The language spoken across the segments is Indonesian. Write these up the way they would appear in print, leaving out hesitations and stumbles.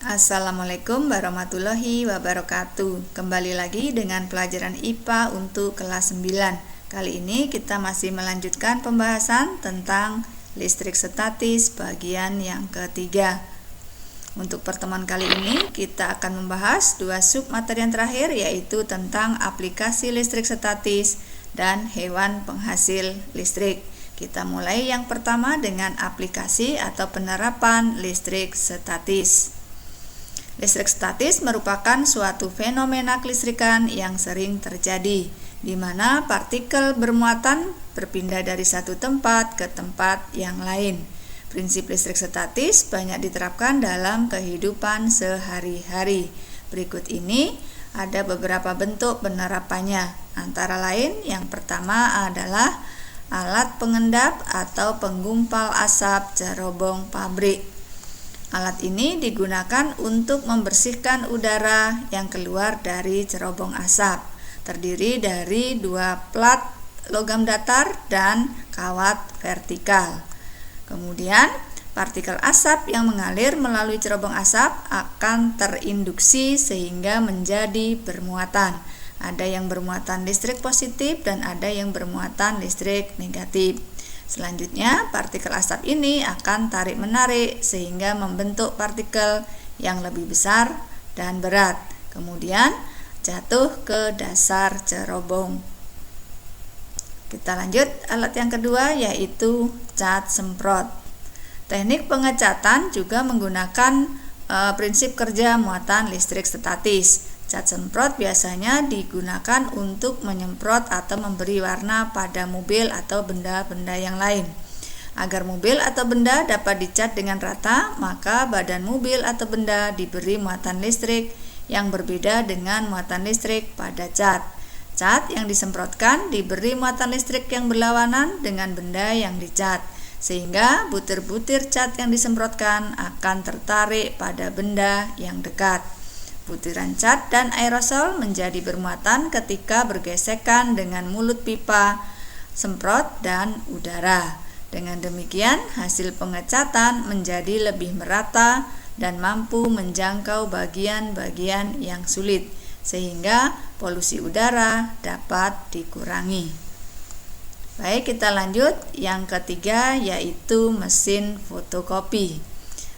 Assalamualaikum warahmatullahi wabarakatuh. Kembali lagi dengan pelajaran IPA untuk kelas 9. Kali ini kita masih melanjutkan pembahasan tentang listrik statis bagian yang ketiga. Untuk pertemuan kali ini kita akan membahas dua sub materi yang terakhir, yaitu tentang aplikasi listrik statis dan hewan penghasil listrik. Kita mulai yang pertama dengan aplikasi atau penerapan listrik statis. Listrik statis merupakan suatu fenomena kelistrikan yang sering terjadi, di mana partikel bermuatan berpindah dari satu tempat ke tempat yang lain. Prinsip listrik statis banyak diterapkan dalam kehidupan sehari-hari. Berikut ini ada beberapa bentuk penerapannya. Antara lain, yang pertama adalah alat pengendap atau penggumpal asap cerobong pabrik. Alat ini digunakan untuk membersihkan udara yang keluar dari cerobong asap. Terdiri dari dua plat logam datar dan kawat vertikal. Kemudian, partikel asap yang mengalir melalui cerobong asap akan terinduksi sehingga menjadi bermuatan. Ada yang bermuatan listrik positif dan ada yang bermuatan listrik negatif. Selanjutnya, partikel asap ini akan tarik-menarik sehingga membentuk partikel yang lebih besar dan berat. Kemudian jatuh ke dasar cerobong. Kita lanjut alat yang kedua, yaitu cat semprot. Teknik pengecatan juga menggunakan prinsip kerja muatan listrik statis. Cat semprot biasanya digunakan untuk menyemprot atau memberi warna pada mobil atau benda-benda yang lain. Agar mobil atau benda dapat dicat dengan rata, maka badan mobil atau benda diberi muatan listrik yang berbeda dengan muatan listrik pada cat. Cat yang disemprotkan diberi muatan listrik yang berlawanan dengan benda yang dicat, sehingga butir-butir cat yang disemprotkan akan tertarik pada benda yang dekat. Butiran cat dan aerosol menjadi bermuatan ketika bergesekan dengan mulut pipa semprot dan udara. Dengan demikian, hasil pengecatan menjadi lebih merata dan mampu menjangkau bagian-bagian yang sulit, sehingga polusi udara dapat dikurangi. Baik, kita lanjut. Yang ketiga, yaitu mesin fotokopi.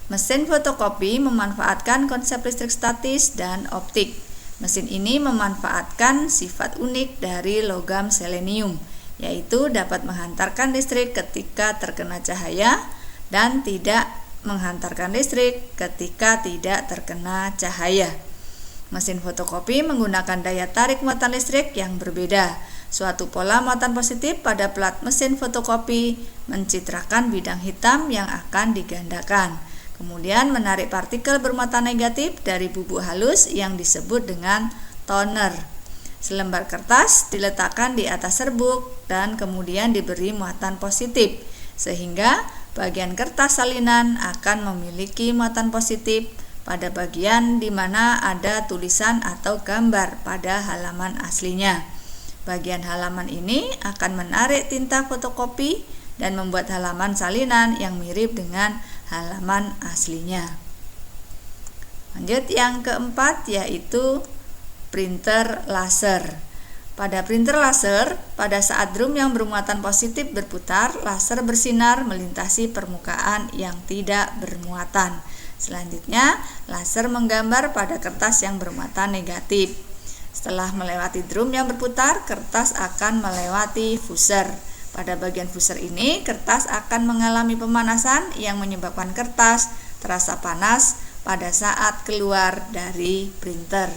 Mesin fotokopi memanfaatkan konsep listrik statis dan optik. Mesin ini memanfaatkan sifat unik dari logam selenium, yaitu dapat menghantarkan listrik ketika terkena cahaya dan tidak menghantarkan listrik ketika tidak terkena cahaya. Mesin fotokopi menggunakan daya tarik muatan listrik yang berbeda. Suatu pola muatan positif pada plat mesin fotokopi mencitrakan bidang hitam yang akan digandakan. Kemudian menarik partikel bermuatan negatif dari bubuk halus yang disebut dengan toner. Selembar kertas diletakkan di atas serbuk dan kemudian diberi muatan positif, sehingga bagian kertas salinan akan memiliki muatan positif pada bagian di mana ada tulisan atau gambar pada halaman aslinya. Bagian halaman ini akan menarik tinta fotokopi dan membuat halaman salinan yang mirip dengan halaman aslinya. Lanjut yang keempat, yaitu printer laser. Pada printer laser, pada saat drum yang bermuatan positif berputar, laser bersinar melintasi permukaan yang tidak bermuatan. Selanjutnya, laser menggambar pada kertas yang bermuatan negatif. Setelah melewati drum yang berputar, kertas akan melewati fusher. Pada bagian fusher ini, kertas akan mengalami pemanasan yang menyebabkan kertas terasa panas pada saat keluar dari printer.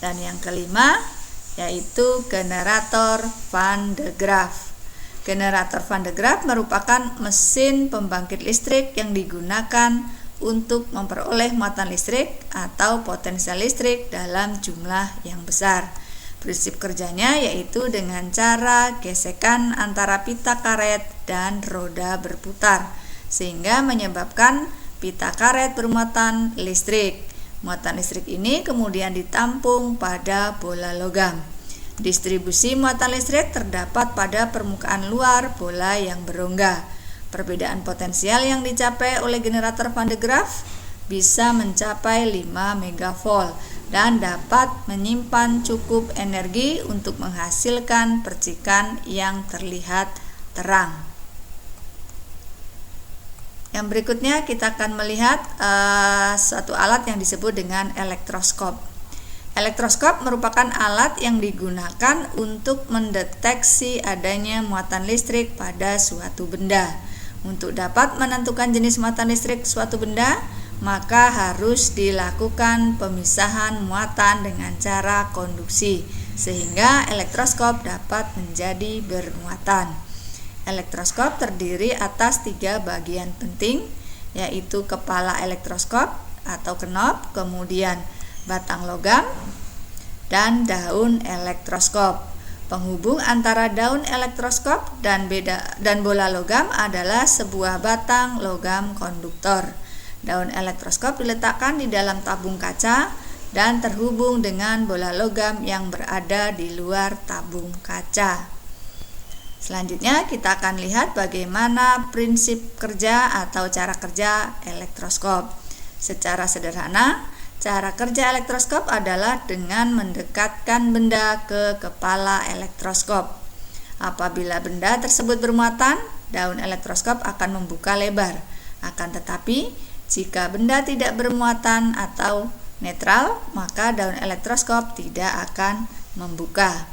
Dan yang kelima, yaitu generator Van de Graaff. Generator Van de Graaff merupakan mesin pembangkit listrik yang digunakan untuk memperoleh muatan listrik atau potensial listrik dalam jumlah yang besar. Prinsip kerjanya yaitu dengan cara gesekan antara pita karet dan roda berputar, sehingga menyebabkan pita karet bermuatan listrik. Muatan listrik ini kemudian ditampung pada bola logam. Distribusi muatan listrik terdapat pada permukaan luar bola yang berongga. Perbedaan potensial yang dicapai oleh generator Van de Graaff bisa mencapai 5 megavolt dan dapat menyimpan cukup energi untuk menghasilkan percikan yang terlihat terang. Yang berikutnya kita akan melihat suatu alat yang disebut dengan elektroskop. Elektroskop merupakan alat yang digunakan untuk mendeteksi adanya muatan listrik pada suatu benda. Untuk dapat menentukan jenis muatan listrik suatu benda, maka harus dilakukan pemisahan muatan dengan cara konduksi, sehingga elektroskop dapat menjadi bermuatan. Elektroskop terdiri atas 3 bagian penting, yaitu kepala elektroskop atau knob, kemudian batang logam, dan daun elektroskop. Penghubung antara daun elektroskop dan bola logam adalah sebuah batang logam konduktor. Daun elektroskop diletakkan di dalam tabung kaca dan terhubung dengan bola logam yang berada di luar tabung kaca. Selanjutnya kita akan lihat bagaimana prinsip kerja atau cara kerja elektroskop. Secara sederhana, cara kerja elektroskop adalah dengan mendekatkan benda ke kepala elektroskop. Apabila benda tersebut bermuatan, daun elektroskop akan membuka lebar. Akan tetapi, jika benda tidak bermuatan atau netral, maka daun elektroskop tidak akan membuka.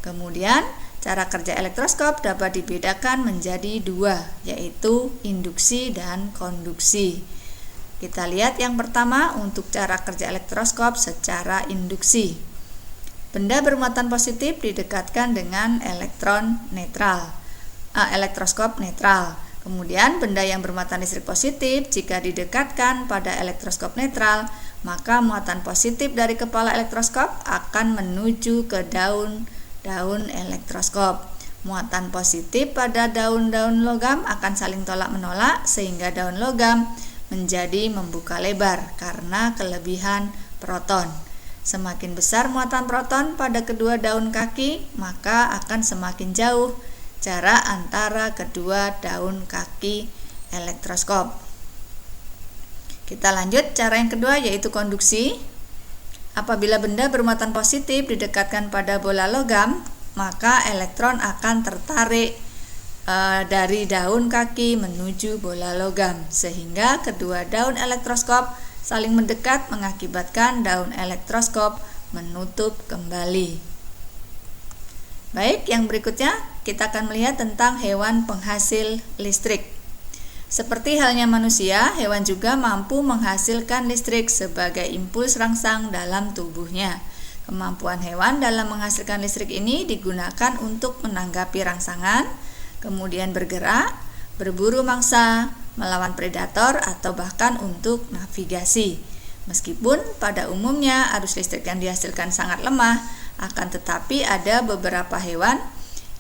Kemudian, cara kerja elektroskop dapat dibedakan menjadi 2, yaitu induksi dan konduksi. Kita lihat yang pertama untuk cara kerja elektroskop secara induksi. Benda bermuatan positif didekatkan dengan elektroskop netral. Kemudian benda yang bermuatan listrik positif jika didekatkan pada elektroskop netral, maka muatan positif dari kepala elektroskop akan menuju ke daun elektroskop. Muatan positif pada daun-daun logam akan saling tolak-menolak sehingga daun logam menjadi membuka lebar karena kelebihan proton. Semakin besar muatan proton pada kedua daun kaki, maka akan semakin jauh jarak antara kedua daun kaki elektroskop. Kita lanjut cara yang kedua, yaitu konduksi. Apabila benda bermuatan positif didekatkan pada bola logam, maka elektron akan tertarik dari daun kaki menuju bola logam, sehingga kedua daun elektroskop saling mendekat mengakibatkan daun elektroskop menutup kembali. Baik, yang berikutnya kita akan melihat tentang hewan penghasil listrik. Seperti halnya manusia, hewan juga mampu menghasilkan listrik sebagai impuls rangsang dalam tubuhnya. Kemampuan hewan dalam menghasilkan listrik ini digunakan untuk menanggapi rangsangan, kemudian bergerak, berburu mangsa, melawan predator, atau bahkan untuk navigasi. Meskipun pada umumnya arus listrik yang dihasilkan sangat lemah, akan tetapi ada beberapa hewan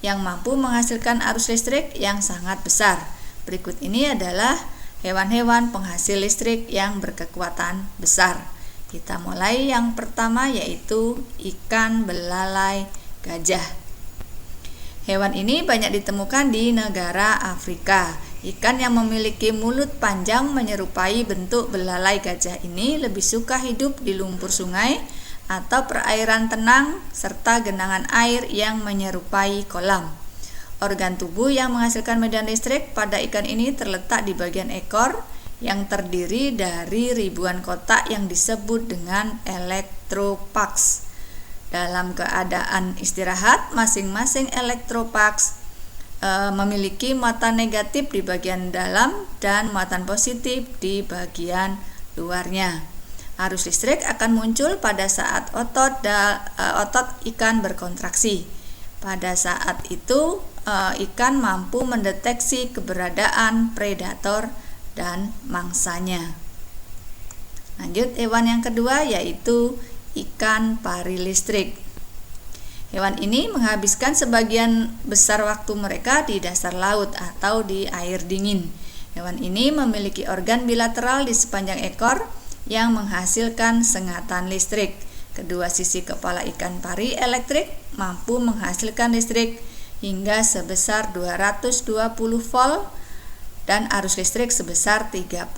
yang mampu menghasilkan arus listrik yang sangat besar. Berikut ini adalah hewan-hewan penghasil listrik yang berkekuatan besar. Kita mulai yang pertama, yaitu ikan belalai gajah. Hewan ini banyak ditemukan di negara Afrika. Ikan yang memiliki mulut panjang menyerupai bentuk belalai gajah ini lebih suka hidup di lumpur sungai atau perairan tenang serta genangan air yang menyerupai kolam. Organ tubuh yang menghasilkan medan listrik pada ikan ini terletak di bagian ekor yang terdiri dari ribuan kotak yang disebut dengan elektropaks. Dalam keadaan istirahat, masing-masing elektropaks memiliki muatan negatif di bagian dalam dan muatan positif di bagian luarnya. Arus listrik akan muncul pada saat otot ikan berkontraksi. Pada saat itu, ikan mampu mendeteksi keberadaan predator dan mangsanya. Lanjut, hewan yang kedua yaitu ikan pari listrik. Hewan ini menghabiskan sebagian besar waktu mereka di dasar laut atau di air dingin. Hewan ini memiliki organ bilateral di sepanjang ekor yang menghasilkan sengatan listrik. Kedua sisi kepala ikan pari elektrik mampu menghasilkan listrik hingga sebesar 220 volt dan arus listrik sebesar 30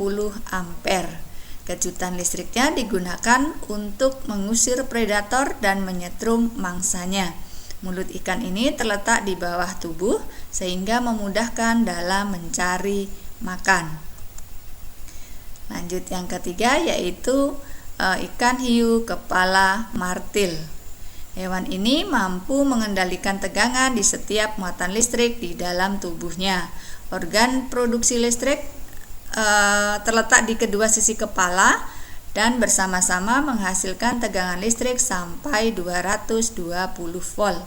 ampere. Kejutan listriknya digunakan untuk mengusir predator dan menyetrum mangsanya. Mulut ikan ini terletak di bawah tubuh sehingga memudahkan dalam mencari makan. Lanjut yang ketiga yaitu ikan hiu kepala martil. Hewan ini mampu mengendalikan tegangan di setiap muatan listrik di dalam tubuhnya. Organ produksi listrik terletak di kedua sisi kepala dan bersama-sama menghasilkan tegangan listrik sampai 220 volt.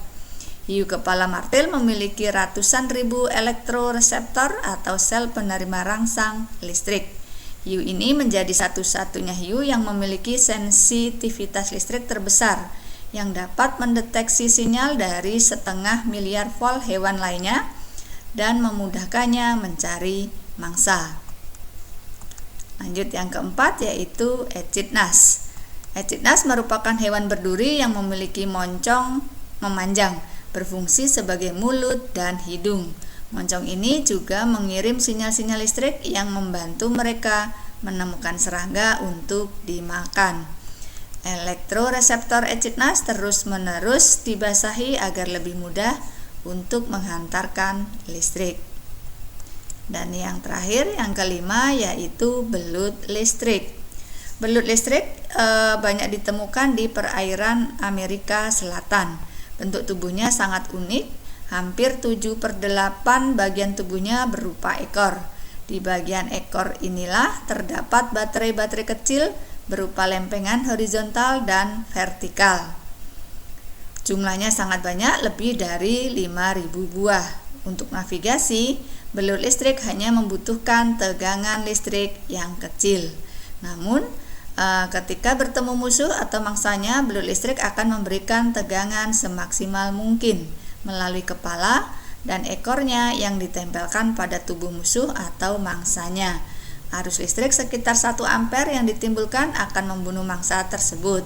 Hiu kepala martil memiliki ratusan ribu elektroreseptor atau sel penerima rangsang listrik. Hiu ini menjadi satu-satunya hiu yang memiliki sensitivitas listrik terbesar yang dapat mendeteksi sinyal dari 0,5 miliar volt hewan lainnya dan memudahkannya mencari mangsa. Lanjut yang keempat yaitu echidnas. Echidnas merupakan hewan berduri yang memiliki moncong memanjang, berfungsi sebagai mulut dan hidung. Moncong ini juga mengirim sinyal-sinyal listrik yang membantu mereka menemukan serangga untuk dimakan. Elektroreseptor echidnas terus-menerus dibasahi agar lebih mudah untuk menghantarkan listrik. Dan yang terakhir, yang kelima yaitu belut listrik. Belut listrik banyak ditemukan di perairan Amerika Selatan. Bentuk tubuhnya sangat unik, hampir 7/8 bagian tubuhnya berupa ekor. Di bagian ekor inilah terdapat baterai-baterai kecil berupa lempengan horizontal dan vertikal. Jumlahnya sangat banyak, lebih dari 5.000 buah. Untuk navigasi, belut listrik hanya membutuhkan tegangan listrik yang kecil. Namun, ketika bertemu musuh atau mangsanya, belut listrik akan memberikan tegangan semaksimal mungkin melalui kepala dan ekornya yang ditempelkan pada tubuh musuh atau mangsanya. Arus listrik sekitar 1 ampere yang ditimbulkan akan membunuh mangsa tersebut.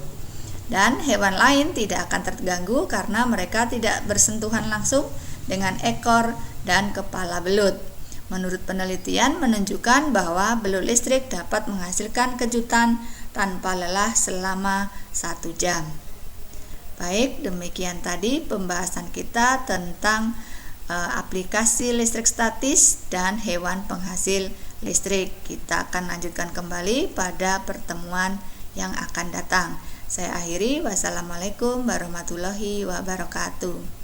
Dan hewan lain tidak akan terganggu karena mereka tidak bersentuhan langsung dengan ekor dan kepala belut. Menurut penelitian menunjukkan bahwa belut listrik dapat menghasilkan kejutan tanpa lelah selama 1 jam. Baik, demikian tadi pembahasan kita tentang aplikasi listrik statis dan hewan penghasil listrik. Kita akan lanjutkan kembali pada pertemuan yang akan datang. Saya akhiri, wassalamualaikum warahmatullahi wabarakatuh.